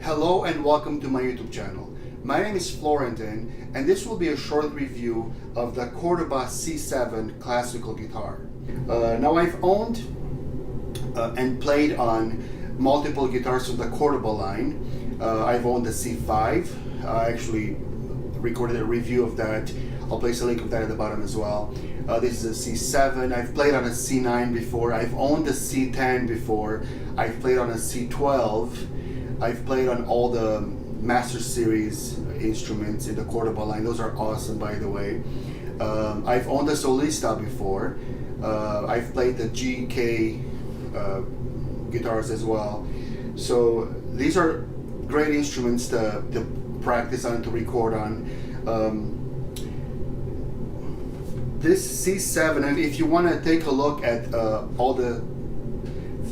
Hello and welcome to my YouTube channel. My name is Florentin and this will be a short review of the Cordoba C5 classical guitar. Now I've owned and played on multiple guitars from the Cordoba line. I've owned the C5. I actually recorded a review of that. I'll place a link of that at the bottom as well. This is a C7. I've played on a C9 before. I've owned a C10 before. I've played on a C12. I've played on all the Master Series instruments in the Cordoba line. Those are awesome, by the way. I've owned a Solista before. I've played the GK guitars as well. So these are great instruments to practice on, to record on. This C7, and if you want to take a look at all the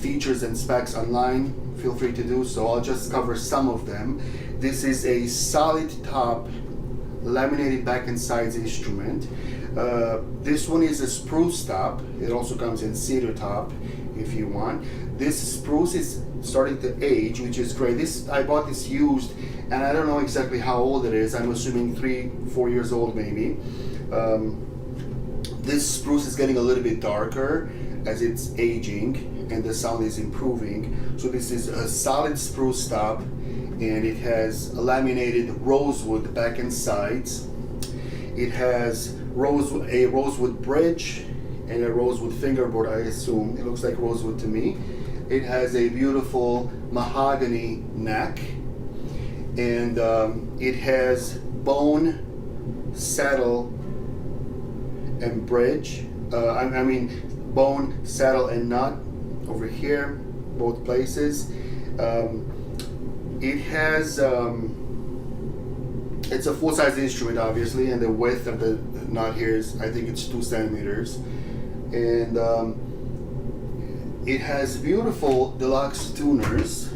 features and specs online, feel free to do so. I'll just cover some of them. This is a solid top laminated back and sides instrument. This one is a spruce top. It also comes in cedar top if you want. This spruce is starting to age, which is great. I bought this used and I don't know exactly how old it is. I'm assuming 3-4 years old maybe. This spruce is getting a little bit darker as it's aging and the sound is improving. So this is a solid spruce top and it has a laminated rosewood back and sides. It has a rosewood bridge and a rosewood fingerboard, I assume. It looks like rosewood to me. It has a beautiful mahogany neck and it has bone, saddle, and bridge. I mean bone, saddle, and nut over here, both places. It has it's a full-size instrument obviously, and the width of the nut here is, I think it's 2 centimeters, and it has beautiful deluxe tuners.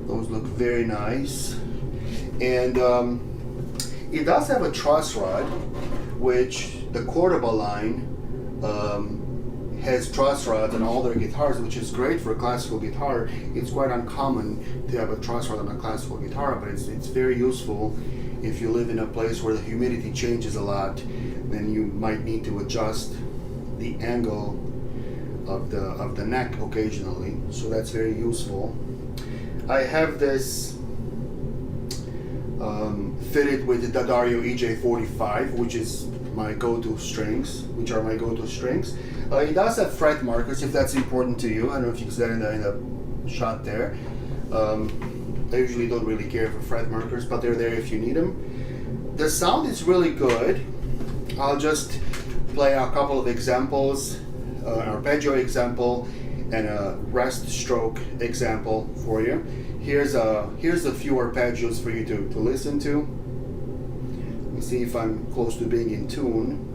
Those look very nice, and it does have a truss rod, which the Cordoba line has truss rods on all their guitars, which is great for a classical guitar. It's quite uncommon to have a truss rod on a classical guitar, but it's very useful if you live in a place where the humidity changes a lot. Then you might need to adjust the angle of the neck occasionally, so that's very useful. I have this fitted with the D'Addario EJ45, which is my go-to strings, It does have fret markers if that's important to you. I don't know if you can see that in the shot there. I usually don't really care for fret markers, but they're there if you need them. The sound is really good. I'll just play a couple of examples, an arpeggio example and a rest stroke example for you. Here's a few arpeggios for you to listen to. Let me see if I'm close to being in tune.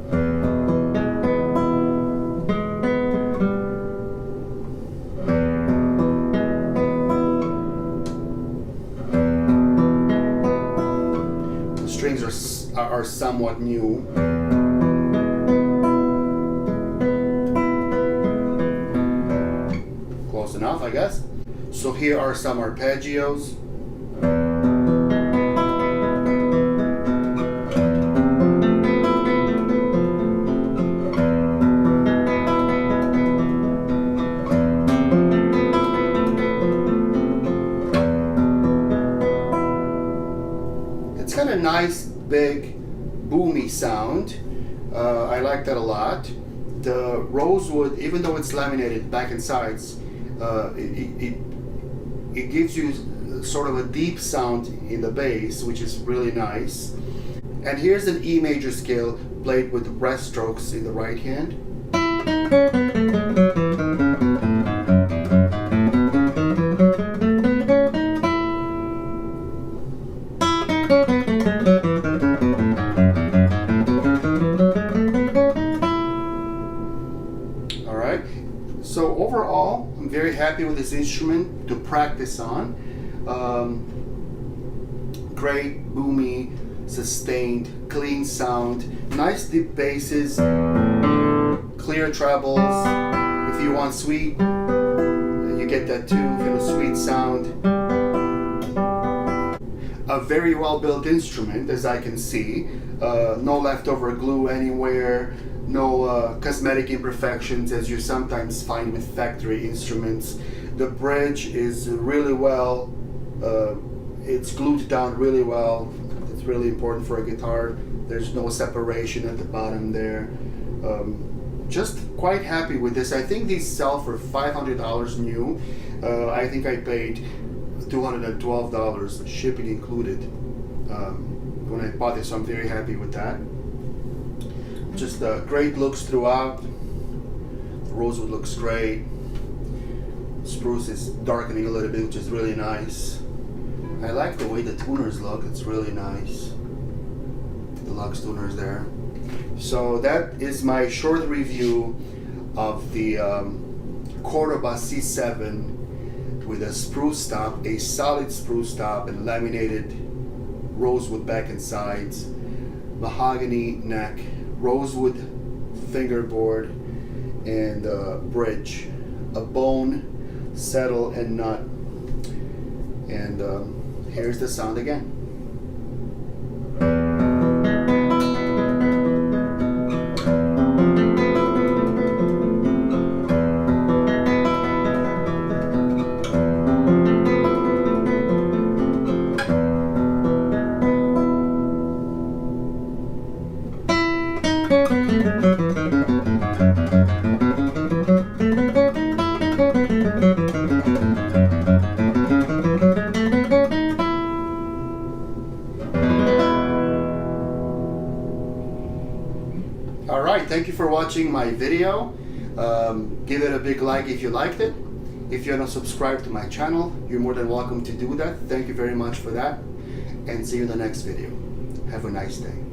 The strings are somewhat new. Close enough, I guess. So here are some arpeggios. It's got a nice big boomy sound. I like that a lot. The rosewood, even though it's laminated back and sides, it gives you sort of a deep sound in the bass, which is really nice. And here's an E major scale played with rest strokes in the right hand. Alright, so overall I'm very happy with this instrument to practice on. Great, boomy, sustained, clean sound, nice deep basses, clear trebles. If you want sweet, you get that too, sweet sound. a very well built instrument, as I can see. No leftover glue anywhere, no cosmetic imperfections as you sometimes find with factory instruments. The bridge is really well, it's glued down really well. It's really important for a guitar. There's no separation at the bottom there. Just quite happy with this. I think these sell for $500 new. I think I paid $212, shipping included, when I bought this, so I'm very happy with that. Just great looks throughout. The rosewood looks great. Spruce is darkening a little bit, which is really nice. I like the way the tuners look. It's really nice. The Lux tuners there. So that is my short review of the Cordoba C7 with a spruce top, a solid spruce top, and laminated rosewood back and sides, mahogany neck, rosewood fingerboard, and bridge, a bone, saddle, and nut. And here's the sound again. Alright, thank you for watching my video. Give it a big like if you liked it. If you're not subscribed to my channel, you're more than welcome to do that. Thank you very much for that, and see you in the next video. Have a nice day.